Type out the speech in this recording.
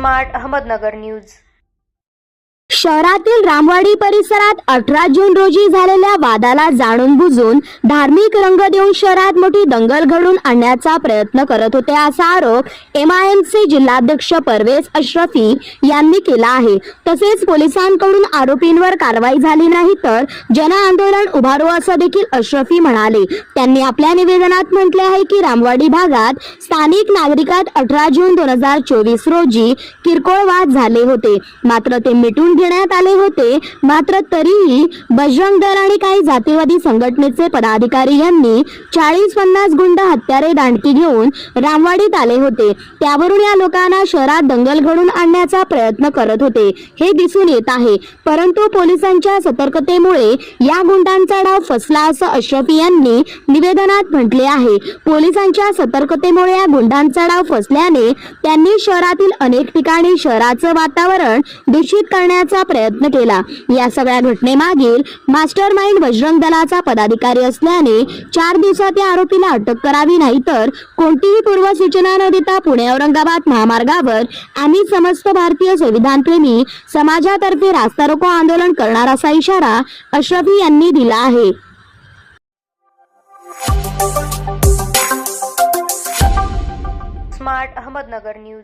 Smart Ahmednagar news. शहरातील रामवाडी परिसरात 18 जून रोजी झालेल्या वादाला जाणून बुजून धार्मिक रंग देऊन शहरात मोठी दंगल घडवून आणण्याचा प्रयत्न करत होते असा आरोप MIMचे जिल्हाध्यक्ष परवेज अशरफी यांनी केला आहे। तसेच पोलिसांकडून आरोपींवर कारवाई झाली नाही तर जन आंदोलन उभारू असं देखील अशरफी म्हणाले। त्यांनी आपल्या निवेदनात म्हटले आहे की रामवाडी भागात स्थानिक नागरिकात 18 जून 2024 रोजी किरकोळ वाद झाले होते, मात्र ते मिटून घेण्यात आले होते। मात्र तरीही बजरंग दल आणि काही जातीवादी संघटनेचे पदाधिकारी यांनी 40-50 गुंड हत्यारे दांडकी घेऊन रामवाडीत आले होते। त्यावरून या लोकांना शहरात दंगल घडवून आणण्याचा प्रयत्न करत होते हे दिसून येत आहे। परंतु पोलिसांच्या सतर्कतेमुळे या गुंडांचा डाव फसला असं अशरफी यांनी निवेदनात म्हटले आहे। पोलिसांच्या सतर्कतेमुळे या गुंडांचा डाव फसल्याने त्यांनी शहरातील अनेक ठिकाणी शहराचं वातावरण दूषित करण्याचा प्रयत्न केला। या सगळ्या घटनेमागील मास्टरमाइंड बजरंग दलाचा पदाधिकारी असल्याने 4 दिवसात या आरोपीला अटक करावी, नाही तर कोणतीही पूर्वसूचना न देता पुणे औरंगाबाद महामार्गावर आम्ही समस्त भारतीय संविधानप्रेमी समाजातर्फे रास्ता रोको आंदोलन करणार असा इशारा अशरफी यांनी दिला आहे। Smart Ahmednagar news.